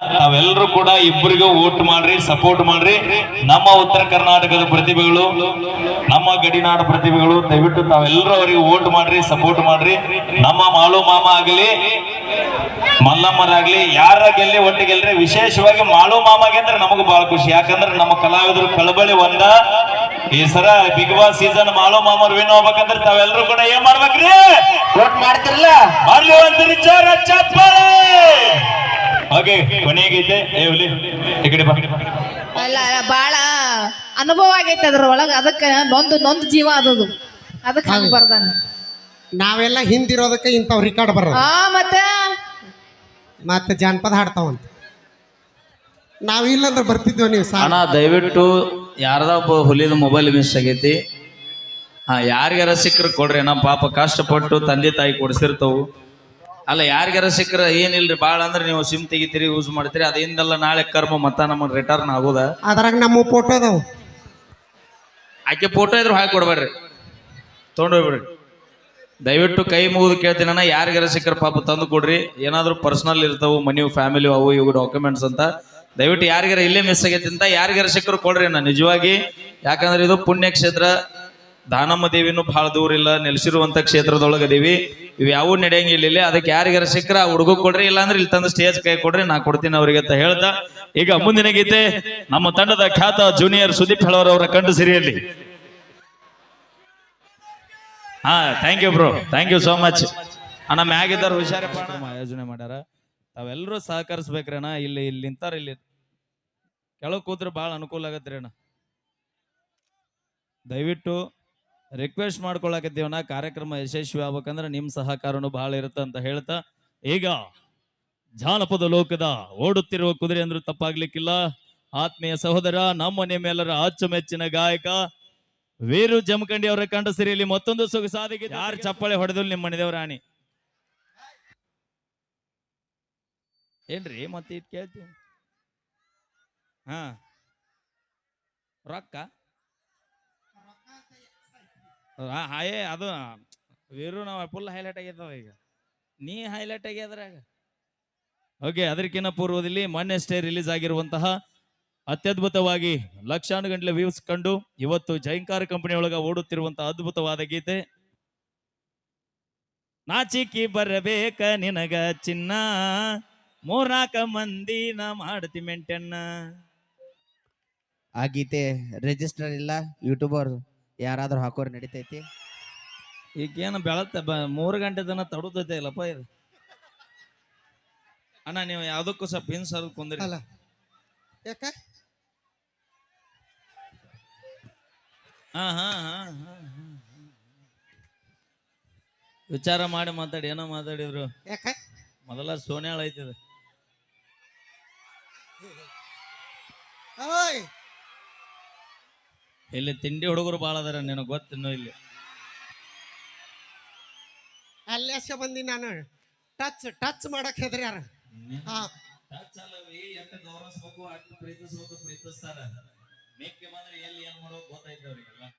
ತಾವೆಲ್ಲರೂ ಕೂಡ ಇಬ್ಬರಿಗೂ ವೋಟ್ ಮಾಡ್ರಿ, ಸಪೋರ್ಟ್ ಮಾಡ್ರಿ. ನಮ್ಮ ಉತ್ತರ ಕರ್ನಾಟಕದ ಪ್ರತಿಭೆಗಳು, ನಮ್ಮ ಗಡಿನಾಡು ಪ್ರತಿಭೆಗಳು, ದಯವಿಟ್ಟು ತಾವೆಲ್ಲರೂ ಅವರಿಗೆ ವೋಟ್ ಮಾಡ್ರಿ, ಸಪೋರ್ಟ್ ಮಾಡ್ರಿ. ನಮ್ಮ ಮಾಳು ಮಾಮ ಆಗಲಿ, ಮಲ್ಲಮ್ಮರಾಗ್ಲಿ, ಯಾರ ಗೆಲ್ಲಿ ಒಟ್ಟು ಗೆಲ್ರಿ. ವಿಶೇಷವಾಗಿ ಮಾಳು ಮಾಮ ಗೆದ್ರೆ ನಮಗೂ ಬಹಳ ಖುಷಿ. ಯಾಕಂದ್ರೆ ನಮ್ಮ ಕಲಾವಿದರು ಕಳಬಳಿ ಒಂದ. ಈ ಸರ big boss season Malu ಮಾಮರು win ಹೋಗ್ಬೇಕಂದ್ರೆ ತಾವೆಲ್ಲರೂ ಕೂಡ ಏನ್ ಮಾಡ್ಬೇಕ್ರಿ? ವೋಟ್ ಮಾಡ್ತಿರಲ್ಲ, ಮಾಡ್ಲಿ ಒಂದ್ಸರಿ ಜೋರ ಚಪ್ಪಾಳೆ. ಓಕೆ, ಕೊನೆಗೈತೆ ಈ ಕಡೆ ಬಾ. ಅಲ್ಲ ಬಾಳ ಅನುಭವ ಆಗೈತೆ ಅದ್ರ ಒಳಗ, ಅದಕ್ಕೆ ನೊಂದು ಜೀವ ಅದದು, ಅದಕ್ಕೆ ಹಂಗ ಬರ್ದಾನ. ನಾವೆಲ್ಲ ಹಿಂದಿರೋದಕ್ಕೆ ಇಂಥವ್ ರಿಕಾರ್ಡ್ ಬರೋದು. ಮತ್ತೆ ಜಾನಪದ ಹಾಡ್ತಾವಂತ. ನಾವಿಲ್ಲಂದ್ರೆ ಬರ್ತಿದ್ವಿ. ನೀವು ಅಣ್ಣ ದಯವಿಟ್ಟು ಯಾರದ ಹುಲಿದ ಮೊಬೈಲ್ ಮಿಸ್ ಆಗೈತಿ. ಯಾರಿಗಾರ ಸಿಕ್ಕರು ಕೊಡ್ರಿ ಅಣ್ಣ, ಪಾಪ ಕಷ್ಟಪಟ್ಟು ತಂದೆ ತಾಯಿ ಕೊಡ್ಸಿರ್ತವು. ಅಲ್ಲ ಯಾರಿಗಾರ ಸಿಕ್ಕರ ಏನಿಲ್ರಿ, ಭಾಳ ಅಂದ್ರೆ ನೀವು ಸಿಮ್ ತೆಗಿತೀರಿ, ಯೂಸ್ ಮಾಡ್ತೀರಿ, ಅದಿಂದಲ್ಲ ನಾಳೆ ಕರ್ಮ ಮತ್ತ ನಮಗೆ ರಿಟರ್ನ್ ಆಗೋದ. ಅದ್ರಾಗ ನಮ್ಮ ಫೋಟೋ ಅದಾವ. ಆಕೆ ಫೋಟೋ ಇದ್ರು ಹಾಕಿ ಕೊಡ್ಬೇಡ್ರಿ, ತೊಗೊಂಡೋಗ್ಬಿಡ್ರಿ. ದಯವಿಟ್ಟು ಕೈ ಮುಗಿದು ಕೇಳ್ತೀನಿ ಅಣ್ಣ, ಯಾರಿಗಾರ ಸಿಕ್ಕರ ಪಾಪ ತಂದು ಕೊಡ್ರಿ. ಏನಾದ್ರು ಪರ್ಸನಲ್ ಇರ್ತಾವು, ಮನಿ ಫ್ಯಾಮಿಲಿ ಅವು ಇವು ಡಾಕ್ಯುಮೆಂಟ್ಸ್ ಅಂತ. ದಯವಿಟ್ಟು ಯಾರಿಗಾರ ಇಲ್ಲೇ ಮಿಸ್ ಆಗೈತಿ ಅಂತ ಯಾರಿಗಾರ ಸಿಕ್ಕರು ಕೊಡ್ರಿ ಅಣ್ಣ, ನಿಜವಾಗಿ. ಯಾಕಂದ್ರೆ ಇದು ಪುಣ್ಯ ಕ್ಷೇತ್ರ. ದಾನಮ್ಮ ದೇವಿನೂ ಬಹಳ ದೂರ ಇಲ್ಲ, ನೆಲೆಸಿರುವಂತ ಕ್ಷೇತ್ರದೊಳಗದೀವಿ. ಇವು ಯಾವ ನಡೆಯಂಗಿಲ್ಲ ಇಲ್ಲಿ. ಅದಕ್ಕೆ ಯಾರಿಗಾರ ಸಿಕ್ಕರ ಆ ಹುಡುಗ ಕೊಡ್ರಿ, ಇಲ್ಲಾಂದ್ರೆ ಇಲ್ಲಿ ತಂದು ಸ್ಟೇಜ್ ಕೈ ಕೊಡ್ರಿ, ನಾ ಕೊಡ್ತೀನಿ ಅವ್ರಿಗೆ ಅಂತ ಹೇಳ್ತಾ ಈಗ ಮುಂದಿನ ಗೀತೆ ನಮ್ಮ ತಂಡದ ಖ್ಯಾತ ಜೂನಿಯರ್ ಸುದೀಪ್ ಹೇಳೋರವರ ಕಂಡು ಸಿರಿಯಲ್ಲಿ. Thank you bro, thank you so much ಅಣ್ಣ. ಮ್ಯಾಗಿದ್ದಾರ ಹುಷಾರಪ್ಪ, ಆಯೋಜನೆ ಮಾಡ್ಯಾರ, ತಾವೆಲ್ಲರೂ ಸಹಕರಿಸ್ಬೇಕ್ರಿ ಅಣ್ಣ. ಇಲ್ಲಿ ನಿಂತಾರ, ಇಲ್ಲಿ ಕೆಳಗೆ ಕೂತ್ರೆ ಭಾಳ ಅನುಕೂಲ ಆಗತ್ರಿ ಅಣ್ಣ. ದಯವಿಟ್ಟು ರಿಕ್ವೆಸ್ಟ್ ಮಾಡ್ಕೊಳಕತ್ತೀವಣ್ಣ, ಕಾರ್ಯಕ್ರಮ ಯಶಸ್ವಿ ಆಗ್ಬೇಕಂದ್ರೆ ನಿಮ್ಮ ಸಹಕಾರನು ಬಹಳ ಇರುತ್ತೆ ಅಂತ ಹೇಳ್ತಾ ಈಗ ಜಾನಪದ ಲೋಕದ ಓಡುತ್ತಿರುವ ಕುದುರೆ ಅಂದ್ರೂ ತಪ್ಪಾಗ್ಲಿಕ್ಕಿಲ್ಲ. ಆತ್ಮೀಯ ಸಹೋದರ, ನಮ್ಮ ನಿಮ್ಮೆಲ್ಲರ ಅಚ್ಚುಮೆಚ್ಚಿನ ಗಾಯಕ ವೀರು ಜಮಖಂಡಿ ಅವರ ಕಂಡ ಸಿರಿಯಲ್ಲಿ ಮತ್ತೊಂದು ಸೊಗಸಾದಿಗೆ ಯಾರು ಚಪ್ಪಾಳೆ ಹೊಡೆದ್ರು ನಿಮ್ಮ ಮನೆದೇವ್ರ ರಾಣಿ ಏನ್ರಿ ಮತ್ತೆ ಇಟ್ ಕೇಳ್ತೀವಿ. ರೊಕ್ಕ ಹಾಯೇ ಅದು ವೀರು ನಾವು ಫುಲ್ ಹೈಲೈಟ್ ಆಗ್ಯದ. ಈಗ ನೀ ಹೈಲೈಟ್ ಆಗ್ಯದ್ರಾಗ. ಓಕೆ, ಅದಕ್ಕಿಂತ ಪೂರ್ವದಲ್ಲಿ ಮೊನ್ನೆಷ್ಟೇ ರಿಲೀಸ್ ಆಗಿರುವಂತಹ ಅತ್ಯದ್ಭುತವಾಗಿ ಲಕ್ಷಾನುಗಂಟ್ಲೆ ವ್ಯೂಸ್ ಕಂಡು ಇವತ್ತು ಜೈಂಕಾರ ಕಂಪನಿ ಒಳಗ ಓಡುತ್ತಿರುವಂತಹ ಅದ್ಭುತವಾದ ಗೀತೆ ನಾಚಿಕಿ ಬರಬೇಕ ನಿನಗ ಚಿನ್ನ, ಮೂರ್ನಾಕ ಮಂದಿನ ಮಾಡ್ತಿ ಮೆಂಟೆನ್ನ. ಆ ಗೀತೆ ರಿಜಿಸ್ಟರ್ ಇಲ್ಲ, ಯೂಟ್ಯೂಬರ್ ಯಾರಾದ್ರೂ ಹಾಕೋರು ನಡಿತೈತಿ. ಈಗೇನು ಬೆಳತ್ತ 3 ಗಂಟೆ ತನ ತಡುತ್ತೈತೆ ಇಲ್ಲಪ್ಪ ಇದು. ಅಣ್ಣ ನೀವು ಯಾವ್ದಕ್ಕೂ ಸ್ವಲ್ಪ ಹಿನ್ಸ್ ಅದು ಕುಂದ್ರಿ. ಯಾಕ ವಿಚಾರ ಮಾಡಿ ಮಾತಾಡಿ. ಏನೋ ಮಾತಾಡಿದ್ರು. ಯಾಕ ಮೊದಲ ಸೋನ್ಯಾಳ ಐತಿದ. ಇಲ್ಲಿ ತಿಂಡಿ ಹುಡುಗರು ಬಾಳ ಅದಾರ, ನಿನಗೆ ಗೊತ್ತಿನ್ನು. ಇಲ್ಲಿ ಅಲ್ಲೇಶ ಬಂದಿ ನಾನು. ಟಚ್ ಮಾಡಕ್ ಹೆದ್ರಿ ಯಾರ ಗೌರವಿಸ್ಬೇಕು, ಅಷ್ಟು ಪ್ರೀತಿಸ್ಬೇಕು, ಪ್ರೀತಿಸ್ತಾರ. ಮೇಕ್ಕೆ ಬಂದ್ರೆ ಎಲ್ಲಿ ಏನ್ ಮಾಡೋದು ಗೊತ್ತಾಯ್ತು ಅವ್ರಿಗೆಲ್ಲ.